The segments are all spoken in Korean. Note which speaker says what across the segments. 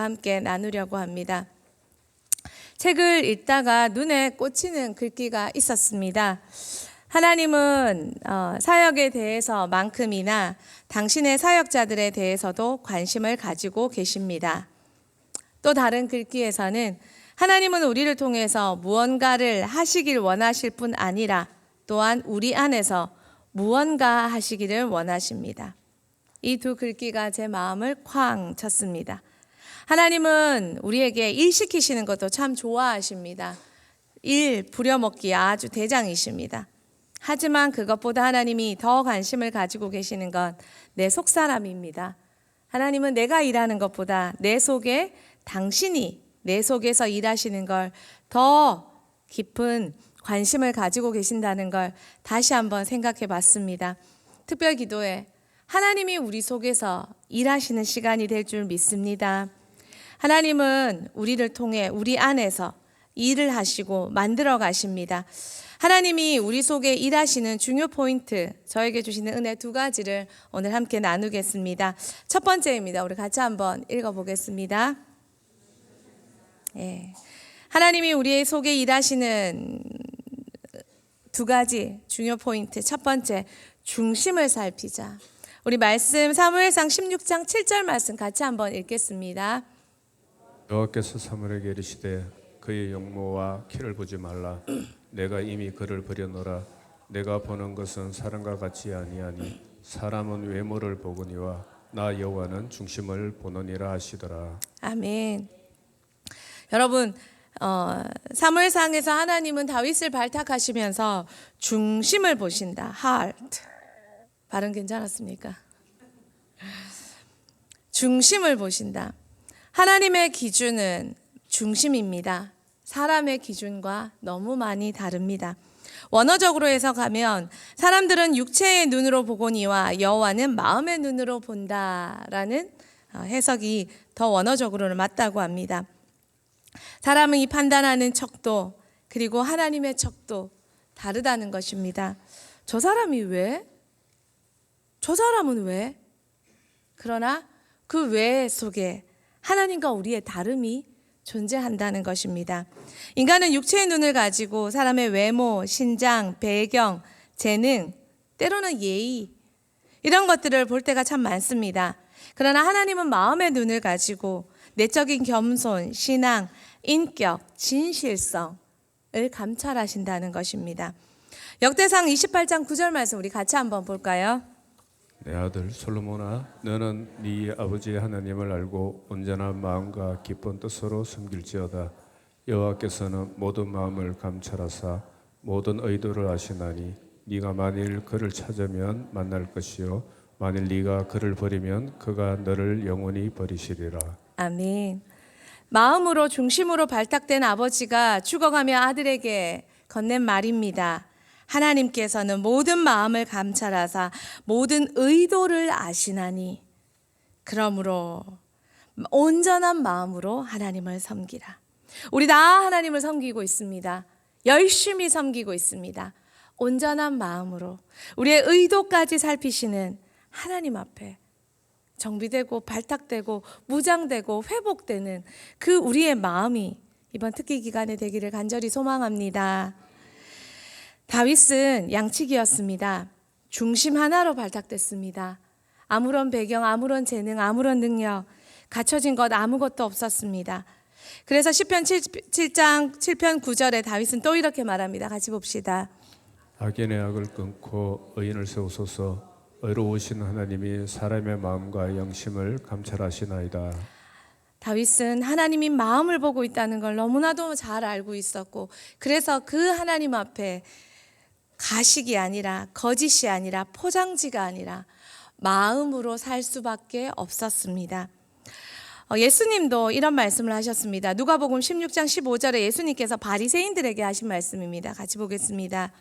Speaker 1: 함께 나누려고 합니다. 책을 읽다가 눈에 꽂히는 글귀가 있었습니다. 하나님은 사역에 대해서만큼이나 당신의 사역자들에 대해서도 관심을 가지고 계십니다. 또 다른 글귀에서는 하나님은 우리를 통해서 무언가를 하시길 원하실 뿐 아니라 또한 우리 안에서 무언가 하시기를 원하십니다. 이 두 글귀가 제 마음을 쾅 쳤습니다. 하나님은 우리에게 일 시키시는 것도 참 좋아하십니다. 일 부려먹기 아주 대장이십니다. 하지만 그것보다 하나님이 더 관심을 가지고 계시는 건 내 속사람입니다. 하나님은 내가 일하는 것보다 내 속에 당신이 내 속에서 일하시는 걸 더 깊은 관심을 가지고 계신다는 걸 다시 한번 생각해 봤습니다. 특별 기도에 하나님이 우리 속에서 일하시는 시간이 될 줄 믿습니다. 하나님은 우리를 통해 우리 안에서 일을 하시고 만들어 가십니다. 하나님이 우리 속에 일하시는 중요 포인트, 저에게 주시는 은혜 두 가지를 오늘 함께 나누겠습니다. 첫 번째입니다. 우리 같이 한번 읽어보겠습니다. 하나님이 우리 속에 일하시는 두 가지 중요 포인트. 첫 번째, 중심을 살피자. 우리 말씀 사무엘상 16장 7절 말씀 같이 한번 읽겠습니다.
Speaker 2: 여호와께서 사무엘에게 이르시되 그의 용모와 키를 보지 말라. 내가 이미 그를 버려놓으라. 내가 보는 것은 사람과 같이 아니하니 사람은 외모를 보거니와 나 여호와는 중심을 보느니라 하시더라.
Speaker 1: 아멘. 여러분, 사무엘상에서 하나님은 다윗을 발탁하시면서 중심을 보신다. heart. 발음 괜찮았습니까? 중심을 보신다. 하나님의 기준은 중심입니다. 사람의 기준과 너무 많이 다릅니다. 원어적으로 해석하면 사람들은 육체의 눈으로 보거니와 여호와는 마음의 눈으로 본다라는 해석이 더 원어적으로는 맞다고 합니다. 사람이 판단하는 척도 그리고 하나님의 척도 다르다는 것입니다. 저 사람이 왜? 저 사람은 왜? 그러나 그 왜 속에 하나님과 우리의 다름이 존재한다는 것입니다. 인간은 육체의 눈을 가지고 사람의 외모, 신장, 배경, 재능, 때로는 예의 이런 것들을 볼 때가 참 많습니다. 그러나 하나님은 마음의 눈을 가지고 내적인 겸손, 신앙, 인격, 진실성을 감찰하신다는 것입니다. 역대상 28장 9절 말씀 우리 같이 한번 볼까요?
Speaker 2: 내 아들 솔로몬아, 너는 네 아버지 하나님을 알고 온전한 마음과 기쁜 뜻으로 섬길지어다. 여호와께서는 모든 마음을 감찰하사 모든 의도를 아시나니 네가 만일 그를 찾으면 만날 것이요 만일 네가 그를 버리면 그가 너를 영원히 버리시리라. 아멘.
Speaker 1: 마음으로 중심으로 발탁된 아버지가 죽어가며 아들에게 건넨 말입니다. 하나님께서는 모든 마음을 감찰하사 모든 의도를 아시나니 그러므로 온전한 마음으로 하나님을 섬기라. 우리 다 하나님을 섬기고 있습니다. 열심히 섬기고 있습니다. 온전한 마음으로 우리의 의도까지 살피시는 하나님 앞에 정비되고 발탁되고 무장되고 회복되는 그 우리의 마음이 이번 특기 기간에 되기를 간절히 소망합니다. 다윗은 양치기였습니다. 중심 하나로 발탁됐습니다. 아무런 배경, 아무런 재능, 아무런 능력, 갖춰진 것 아무것도 없었습니다. 그래서 시편 7장 7편 9절에 다윗은 또 이렇게 말합니다. 같이 봅시다.
Speaker 2: 악인의 악을 끊고 의인을 세우소서. 의로우신 하나님이 사람의 마음과 영심을 감찰하시나이다.
Speaker 1: 다윗은 하나님이 마음을 보고 있다는 걸 너무나도 잘 알고 있었고 그래서 그 하나님 앞에 가식이 아니라 거짓이 아니라 포장지가 아니라 마음으로 살 수밖에 없었습니다. 예수님도 이런 말씀을 하셨습니다. 누가복음 16장 15절에 예수님께서 바리새인들에게 하신 말씀입니다. 같이 보겠습니다.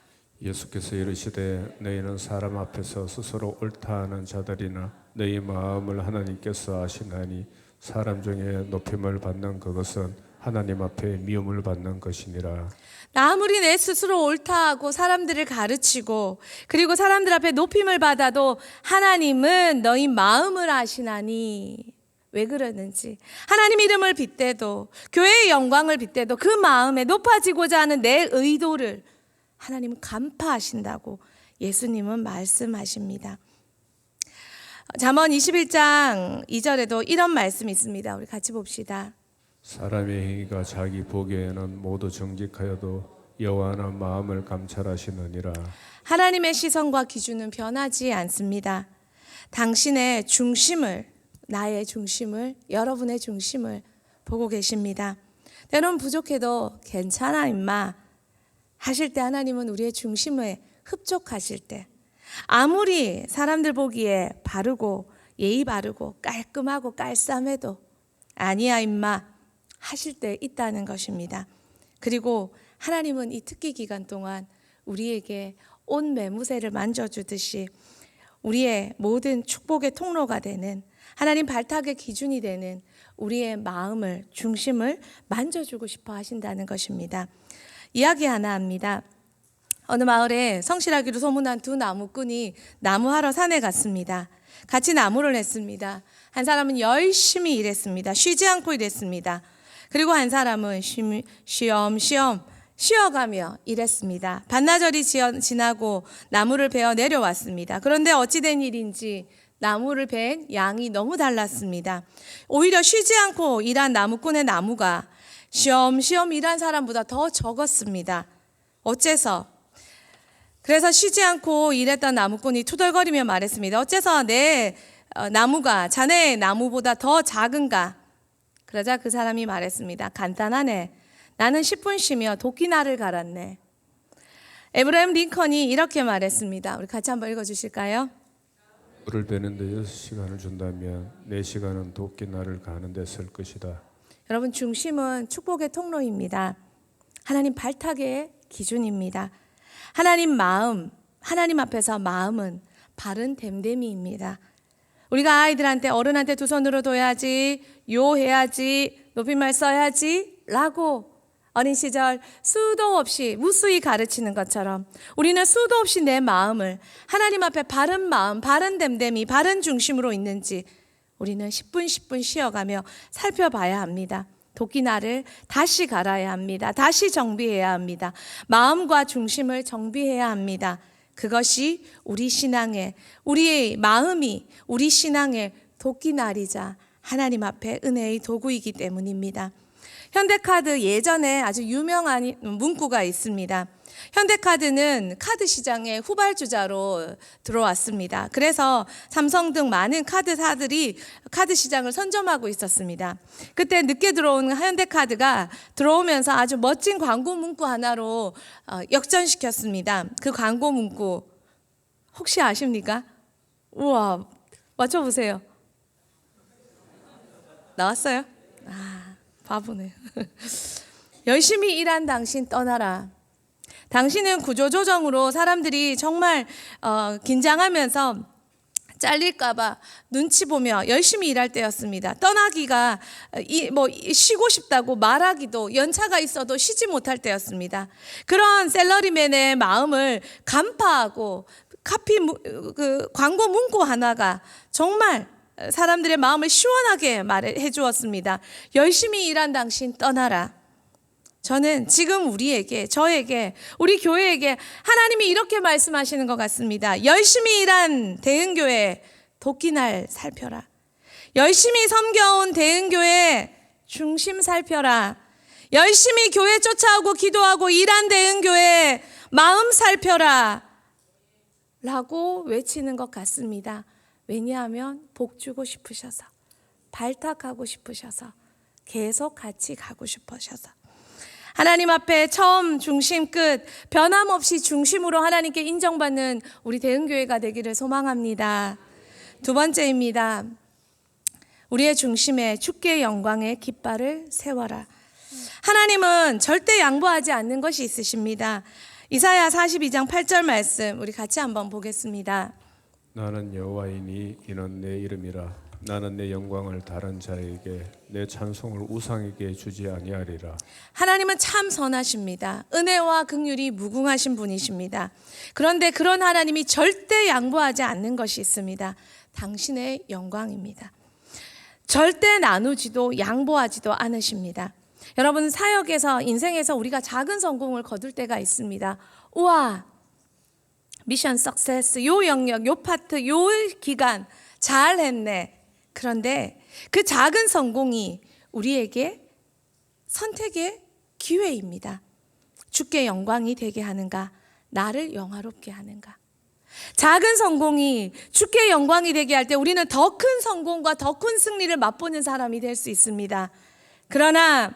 Speaker 2: 예수께서 이르시되 너희는 사람 앞에서 스스로 옳다 하는 자들이나 너희 마음을 하나님께서 아시나니 사람 중에 높임을 받는 그것은 하나님 앞에 미움을 받는 것이니라.
Speaker 1: 아무리 내 스스로 옳다 하고 사람들을 가르치고 그리고 사람들 앞에 높임을 받아도 하나님은 너희 마음을 아시나니 왜 그러는지, 하나님 이름을 빗대도 교회의 영광을 빗대도 그 마음에 높아지고자 하는 내 의도를 하나님은 간파하신다고 예수님은 말씀하십니다. 잠언 21장 2절에도 이런 말씀이 있습니다. 우리 같이 봅시다.
Speaker 2: 사람의 행위가 자기 보기에는 모두 정직하여도 여호와는 마음을 감찰하시느니라.
Speaker 1: 하나님의 시선과 기준은 변하지 않습니다. 당신의 중심을, 나의 중심을, 여러분의 중심을 보고 계십니다. 때론 부족해도 괜찮아 임마 하실 때 하나님은 우리의 중심에 흡족하실 때, 아무리 사람들 보기에 바르고 예의 바르고 깔끔하고 깔쌈해도 아니야 임마 하실 때 있다는 것입니다. 그리고 하나님은 이 특기 기간 동안 우리에게 온 매무새를 만져주듯이 우리의 모든 축복의 통로가 되는, 하나님 발탁의 기준이 되는 우리의 마음을, 중심을 만져주고 싶어 하신다는 것입니다. 이야기 하나 합니다. 어느 마을에 성실하기로 소문난 두 나무꾼이 나무하러 산에 갔습니다. 같이 나무를 했습니다. 한 사람은 열심히 일했습니다. 쉬지 않고 일했습니다. 그리고 한 사람은 쉬엄쉬엄 쉬어가며 일했습니다. 반나절이 지나고 나무를 베어 내려왔습니다. 그런데 어찌된 일인지 나무를 벤 양이 너무 달랐습니다. 오히려 쉬지 않고 일한 나무꾼의 나무가 쉬엄쉬엄 일한 사람보다 더 적었습니다. 어째서? 그래서 쉬지 않고 일했던 나무꾼이 투덜거리며 말했습니다. 어째서 내 나무가 자네의 나무보다 더 작은가? 그러자 그 사람이 말했습니다. 간단하네. 나는 10분 쉬며 도끼날을 갈았네. 에브라임 링컨이 이렇게 말했습니다. 우리 같이 한번 읽어주실까요?
Speaker 2: 물을 베는데 6시간을 준다면 4시간은 도끼날을 가는 데 쓸 것이다.
Speaker 1: 여러분, 중심은 축복의 통로입니다. 하나님 발탁의 기준입니다. 하나님 마음, 하나님 앞에서 마음은 바른 됨됨이입니다. 우리가 아이들한테 어른한테 두 손으로 둬야지, 요해야지, 높임말 써야지 라고 어린 시절 수도 없이 무수히 가르치는 것처럼 우리는 수도 없이 내 마음을 하나님 앞에 바른 마음, 바른 됨됨이, 바른 중심으로 있는지 우리는 10분 쉬어가며 살펴봐야 합니다. 도끼날을 다시 갈아야 합니다. 다시 정비해야 합니다. 마음과 중심을 정비해야 합니다. 그것이 우리 신앙의, 우리의 마음이 우리 신앙의 도끼날이자 하나님 앞에 은혜의 도구이기 때문입니다. 현대카드 예전에 아주 유명한 문구가 있습니다. 현대카드는 카드 시장의 후발주자로 들어왔습니다. 그래서 삼성 등 많은 카드사들이 카드 시장을 선점하고 있었습니다. 그때 늦게 들어온 현대카드가 들어오면서 아주 멋진 광고 문구 하나로 역전시켰습니다. 그 광고 문구 혹시 아십니까? 우와, 맞춰보세요. 나왔어요? 바보네. 열심히 일한 당신 떠나라. 당신은 구조조정으로 사람들이 정말 긴장하면서 잘릴까봐 눈치 보며 열심히 일할 때였습니다. 떠나기가 쉬고 싶다고 말하기도 연차가 있어도 쉬지 못할 때였습니다. 그런 셀러리맨의 마음을 간파하고 광고 문구 하나가 정말 사람들의 마음을 시원하게 말해 주었습니다. 열심히 일한 당신 떠나라. 저는 지금 우리에게, 저에게, 우리 교회에게 하나님이 이렇게 말씀하시는 것 같습니다. 열심히 일한 대흥교회 도끼날 살펴라. 열심히 섬겨온 대흥교회 중심 살펴라. 열심히 교회 쫓아오고 기도하고 일한 대흥교회 마음 살펴라 라고 외치는 것 같습니다. 왜냐하면 복 주고 싶으셔서, 발탁하고 싶으셔서, 계속 같이 가고 싶으셔서. 하나님 앞에 처음, 중심, 끝 변함없이 중심으로 하나님께 인정받는 우리 대흥교회가 되기를 소망합니다. 두 번째입니다. 우리의 중심에 주께 영광의 깃발을 세워라. 하나님은 절대 양보하지 않는 것이 있으십니다. 이사야 42장 8절 말씀 우리 같이 한번 보겠습니다.
Speaker 2: 나는 여호와이니 이는 내 이름이라. 나는 내 영광을 다른 자에게, 내 찬송을 우상에게 주지 아니하리라.
Speaker 1: 하나님은 참 선하십니다. 은혜와 긍휼이 무궁하신 분이십니다. 그런데 그런 하나님이 절대 양보하지 않는 것이 있습니다. 당신의 영광입니다. 절대 나누지도 양보하지도 않으십니다. 여러분, 사역에서 인생에서 우리가 작은 성공을 거둘 때가 있습니다. 우와, 미션 석세스, 요 영역, 요 파트, 요 기간 잘했네. 그런데 그 작은 성공이 우리에게 선택의 기회입니다. 주께 영광이 되게 하는가, 나를 영화롭게 하는가. 작은 성공이 주께 영광이 되게 할 때 우리는 더 큰 성공과 더 큰 승리를 맛보는 사람이 될 수 있습니다. 그러나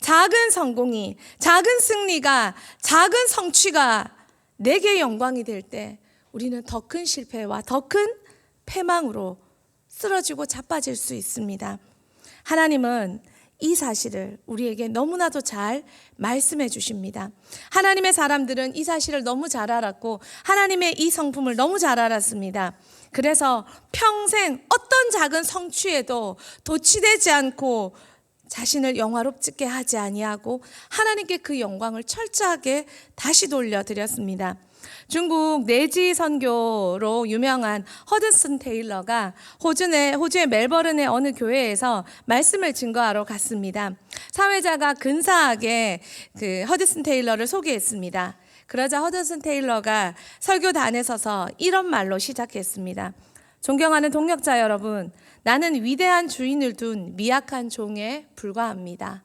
Speaker 1: 작은 성공이, 작은 승리가, 작은 성취가 내게 영광이 될 때 우리는 더 큰 실패와 더 큰 패망으로 쓰러지고 자빠질 수 있습니다. 하나님은 이 사실을 우리에게 너무나도 잘 말씀해 주십니다. 하나님의 사람들은 이 사실을 너무 잘 알았고 하나님의 이 성품을 너무 잘 알았습니다. 그래서 평생 어떤 작은 성취에도 도취되지 않고 자신을 영화롭게 하지 아니하고 하나님께 그 영광을 철저하게 다시 돌려드렸습니다. 중국 내지 선교로 유명한 허드슨 테일러가 호주의 멜버른의 어느 교회에서 말씀을 증거하러 갔습니다. 사회자가 근사하게 그 허드슨 테일러를 소개했습니다. 그러자 허드슨 테일러가 설교단에 서서 이런 말로 시작했습니다. 존경하는 동역자 여러분, 나는 위대한 주인을 둔 미약한 종에 불과합니다.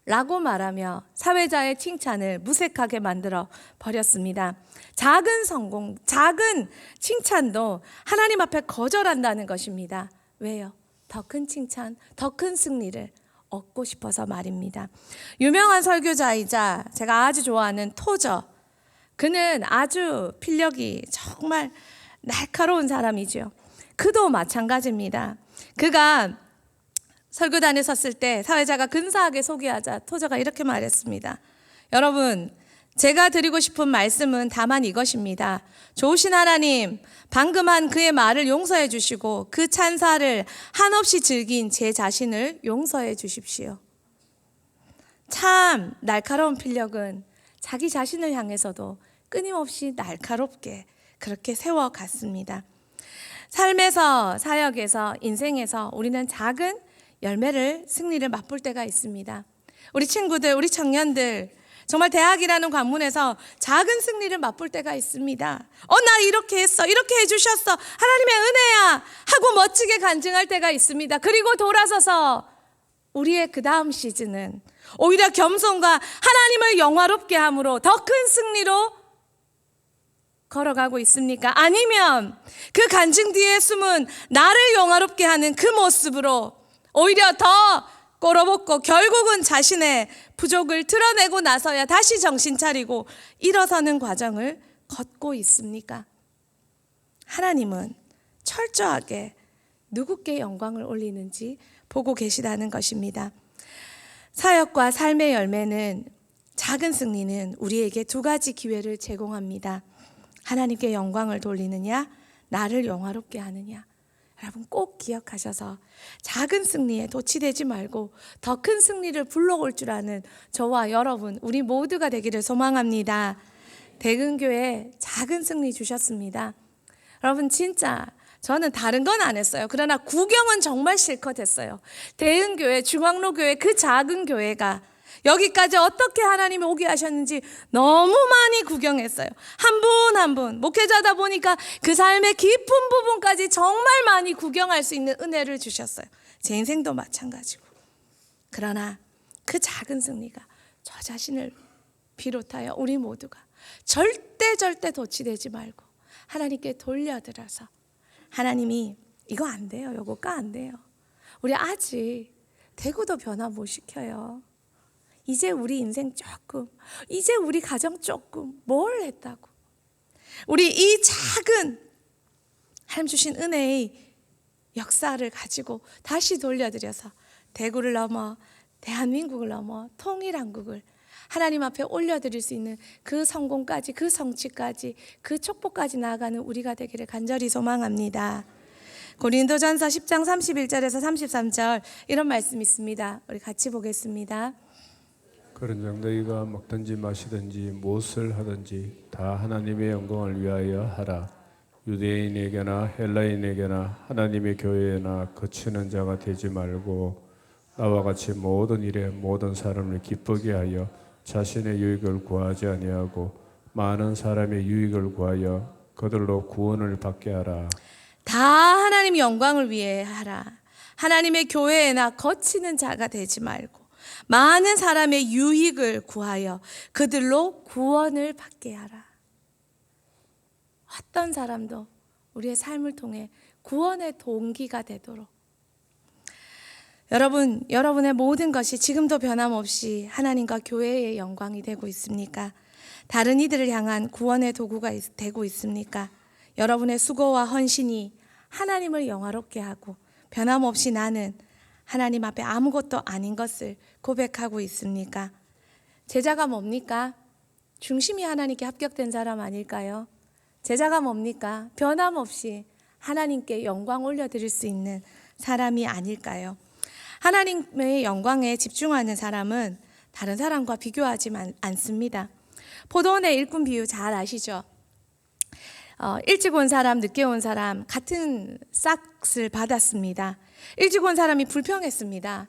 Speaker 1: 라고 말하며 사회자의 칭찬을 무색하게 만들어 버렸습니다. 작은 성공, 작은 칭찬도 하나님 앞에 거절한다는 것입니다. 왜요? 더 큰 칭찬, 더 큰 승리를 얻고 싶어서 말입니다. 유명한 설교자이자 제가 아주 좋아하는 토저, 그는 아주 필력이 정말 날카로운 사람이죠. 그도 마찬가지입니다. 그가 설교단에 섰을 때 사회자가 근사하게 소개하자 토저가 이렇게 말했습니다. 여러분, 제가 드리고 싶은 말씀은 다만 이것입니다. 좋으신 하나님, 방금 한 그의 말을 용서해 주시고 그 찬사를 한없이 즐긴 제 자신을 용서해 주십시오. 참 날카로운 필력은 자기 자신을 향해서도 끊임없이 날카롭게 그렇게 세워갔습니다. 삶에서, 사역에서, 인생에서 우리는 작은 열매를, 승리를 맛볼 때가 있습니다. 우리 친구들, 우리 청년들, 정말 대학이라는 관문에서 작은 승리를 맛볼 때가 있습니다. 나 이렇게 했어, 이렇게 해주셨어, 하나님의 은혜야 하고 멋지게 간증할 때가 있습니다. 그리고 돌아서서 우리의 그 다음 시즌은 오히려 겸손과 하나님을 영화롭게 함으로 더 큰 승리로 걸어가고 있습니까? 아니면 그 간증 뒤에 숨은 나를 영화롭게 하는 그 모습으로 오히려 더 꼴어붙고 결국은 자신의 부족을 드러내고 나서야 다시 정신 차리고 일어서는 과정을 걷고 있습니까? 하나님은 철저하게 누구께 영광을 올리는지 보고 계시다는 것입니다. 사역과 삶의 열매는, 작은 승리는 우리에게 두 가지 기회를 제공합니다. 하나님께 영광을 돌리느냐, 나를 영화롭게 하느냐. 여러분 꼭 기억하셔서 작은 승리에 도취되지 말고 더 큰 승리를 불러올 줄 아는 저와 여러분, 우리 모두가 되기를 소망합니다. 대근교회 작은 승리 주셨습니다. 여러분 진짜 저는 다른 건 안 했어요. 그러나 구경은 정말 실컷 했어요. 대은교회, 중앙로교회, 그 작은 교회가 여기까지 어떻게 하나님이 오게 하셨는지 너무 많이 구경했어요. 한 분 한 분 목회자다 보니까 그 삶의 깊은 부분까지 정말 많이 구경할 수 있는 은혜를 주셨어요. 제 인생도 마찬가지고. 그러나 그 작은 승리가 저 자신을 비롯하여 우리 모두가 절대 도취되지 말고 하나님께 돌려드려서, 하나님이 이거 안 돼요, 요거가 안 돼요, 우리 아직 대구도 변화 못 시켜요, 이제 우리 인생 조금, 이제 우리 가정 조금, 뭘 했다고. 우리 이 작은 하나님 주신 은혜의 역사를 가지고 다시 돌려드려서 대구를 넘어 대한민국을 넘어 통일한국을 하나님 앞에 올려드릴 수 있는 그 성공까지, 그 성취까지, 그 축복까지 나아가는 우리가 되기를 간절히 소망합니다. 고린도전서 10장 31절에서 33절 이런 말씀이 있습니다. 우리 같이 보겠습니다.
Speaker 2: 그런즉 너희가 먹든지 마시든지 무엇을 하든지 다 하나님의 영광을 위하여 하라. 유대인에게나 헬라인에게나 하나님의 교회에나 거치는 자가 되지 말고 나와 같이 모든 일에 모든 사람을 기쁘게 하여 자신의 유익을 구하지 아니하고 많은 사람의 유익을 구하여 그들로 구원을 받게 하라.
Speaker 1: 다 하나님 영광을 위해 하라. 하나님의 교회에나 거치는 자가 되지 말고 많은 사람의 유익을 구하여 그들로 구원을 받게 하라. 어떤 사람도 우리의 삶을 통해 구원의 동기가 되도록 여러분의 모든 것이 지금도 변함없이 하나님과 교회의 영광이 되고 있습니까? 다른 이들을 향한 구원의 도구가 되고 있습니까? 여러분의 수고와 헌신이 하나님을 영화롭게 하고 변함없이 나는 하나님 앞에 아무것도 아닌 것을 고백하고 있습니까? 제자가 뭡니까? 중심이 하나님께 합격된 사람 아닐까요? 제자가 뭡니까? 변함없이 하나님께 영광 올려드릴 수 있는 사람이 아닐까요? 하나님의 영광에 집중하는 사람은 다른 사람과 비교하지 않습니다. 포도원의 일꾼 비유 잘 아시죠? 일찍 온 사람, 늦게 온 사람 같은 싹을 받았습니다. 일찍 온 사람이 불평했습니다.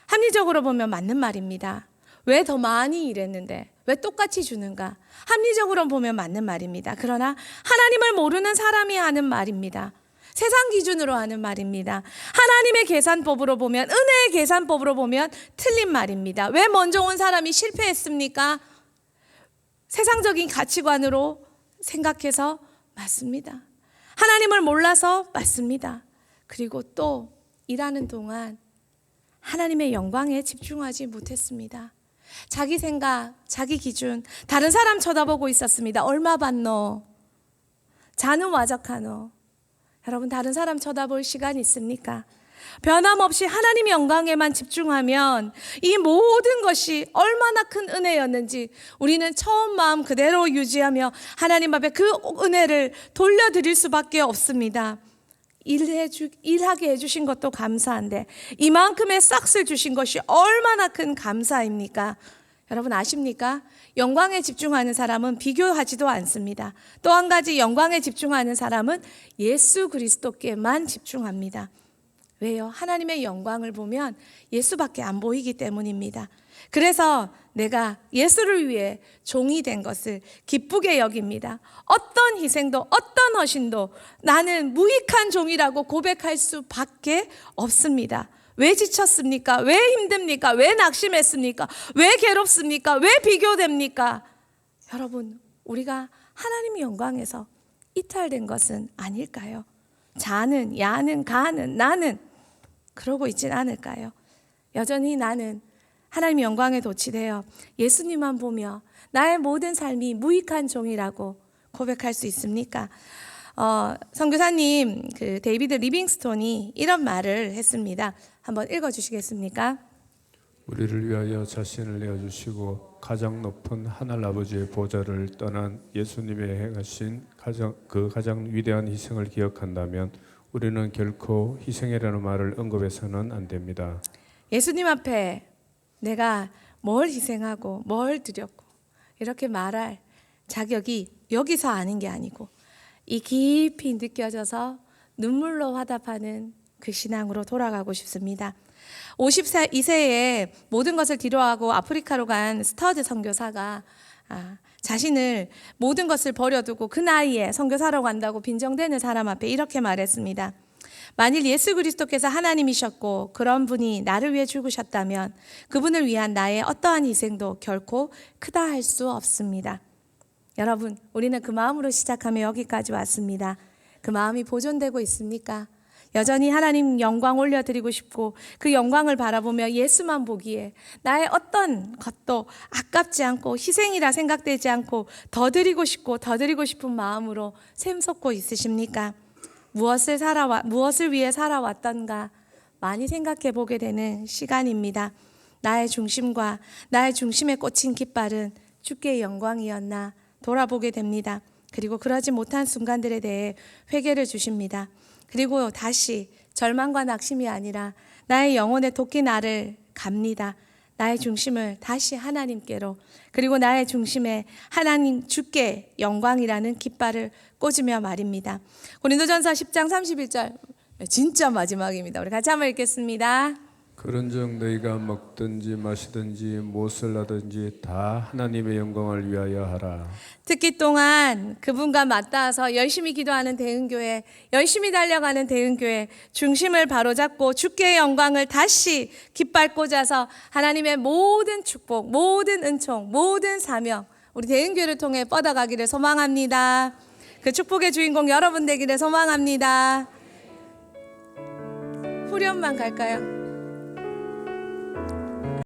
Speaker 1: 합리적으로 보면 맞는 말입니다. 왜 더 많이 일했는데 왜 똑같이 주는가? 합리적으로 보면 맞는 말입니다. 그러나 하나님을 모르는 사람이 하는 말입니다. 세상 기준으로 하는 말입니다. 하나님의 계산법으로 보면, 은혜의 계산법으로 보면 틀린 말입니다. 왜 먼저 온 사람이 실패했습니까? 세상적인 가치관으로 생각해서 맞습니다. 하나님을 몰라서 맞습니다. 그리고 또 일하는 동안 하나님의 영광에 집중하지 못했습니다. 자기 생각, 자기 기준, 다른 사람 쳐다보고 있었습니다. 얼마 받노? 자는 와적하노? 여러분, 다른 사람 쳐다볼 시간 있습니까? 변함없이 하나님의 영광에만 집중하면 이 모든 것이 얼마나 큰 은혜였는지 우리는 처음 마음 그대로 유지하며 하나님 앞에 그 은혜를 돌려드릴 수밖에 없습니다. 일하게 해주신 것도 감사한데 이만큼의 싹을 주신 것이 얼마나 큰 감사입니까? 여러분 아십니까? 영광에 집중하는 사람은 비교하지도 않습니다. 또 한 가지 영광에 집중하는 사람은 예수 그리스도께만 집중합니다. 왜요? 하나님의 영광을 보면 예수밖에 안 보이기 때문입니다. 그래서 내가 예수를 위해 종이 된 것을 기쁘게 여깁니다. 어떤 희생도 어떤 헌신도 나는 무익한 종이라고 고백할 수밖에 없습니다. 왜 지쳤습니까? 왜 힘듭니까? 왜 낙심했습니까? 왜 괴롭습니까? 왜 비교됩니까? 여러분, 우리가 하나님의 영광에서 이탈된 것은 아닐까요? 자는, 야는, 가는, 나는 그러고 있진 않을까요? 여전히 나는 하나님의 영광에 도취되어 예수님만 보며 나의 모든 삶이 무익한 종이라고 고백할 수 있습니까? 선교사님 그 데이비드 리빙스톤이 이런 말을 했습니다. 한번 읽어주시겠습니까?
Speaker 2: 우리를 위하여 자신을 내어주시고 가장 높은 하늘 아버지의 보좌를 떠난 예수님의 행하신 가장 위대한 희생을 기억한다면 우리는 결코 희생이라는 말을 언급해서는 안 됩니다.
Speaker 1: 예수님 앞에 내가 뭘 희생하고 뭘 드렸고 이렇게 말할 자격이 여기서 아는 게 아니고 이 깊이 느껴져서 눈물로 화답하는 그 신앙으로 돌아가고 싶습니다. 52세에 모든 것을 뒤로하고 아프리카로 간 스터드 선교사가 자신을 모든 것을 버려두고 그 나이에 선교사로 간다고 빈정대는 사람 앞에 이렇게 말했습니다. 만일 예수 그리스도께서 하나님이셨고 그런 분이 나를 위해 죽으셨다면 그분을 위한 나의 어떠한 희생도 결코 크다 할 수 없습니다. 여러분, 우리는 그 마음으로 시작하며 여기까지 왔습니다. 그 마음이 보존되고 있습니까? 여전히 하나님 영광 올려드리고 싶고 그 영광을 바라보며 예수만 보기에 나의 어떤 것도 아깝지 않고 희생이라 생각되지 않고 더 드리고 싶고 더 드리고 싶은 마음으로 샘솟고 있으십니까? 무엇을 위해 살아왔던가 많이 생각해 보게 되는 시간입니다. 나의 중심과 나의 중심에 꽂힌 깃발은 주께의 영광이었나 돌아보게 됩니다. 그리고 그러지 못한 순간들에 대해 회개를 주십니다. 그리고 다시 절망과 낙심이 아니라 나의 영혼의 도끼 나를 갑니다. 나의 중심을 다시 하나님께로, 그리고 나의 중심에 하나님 주께 영광이라는 깃발을 꽂으며 말입니다. 고린도전서 10장 31절 진짜 마지막입니다. 우리 같이 한번 읽겠습니다.
Speaker 2: 그런즉 너희가 먹든지 마시든지 무엇을 하든지 다 하나님의 영광을 위하여 하라.
Speaker 1: 특기 동안 그분과 맞닿아서 열심히 기도하는 대흥교회, 열심히 달려가는 대흥교회, 중심을 바로잡고 주께 영광을 다시 깃발 꽂아서 하나님의 모든 축복, 모든 은총, 모든 사명 우리 대흥교회를 통해 뻗어가기를 소망합니다. 그 축복의 주인공 여러분 되기를 소망합니다. 후렴만 갈까요?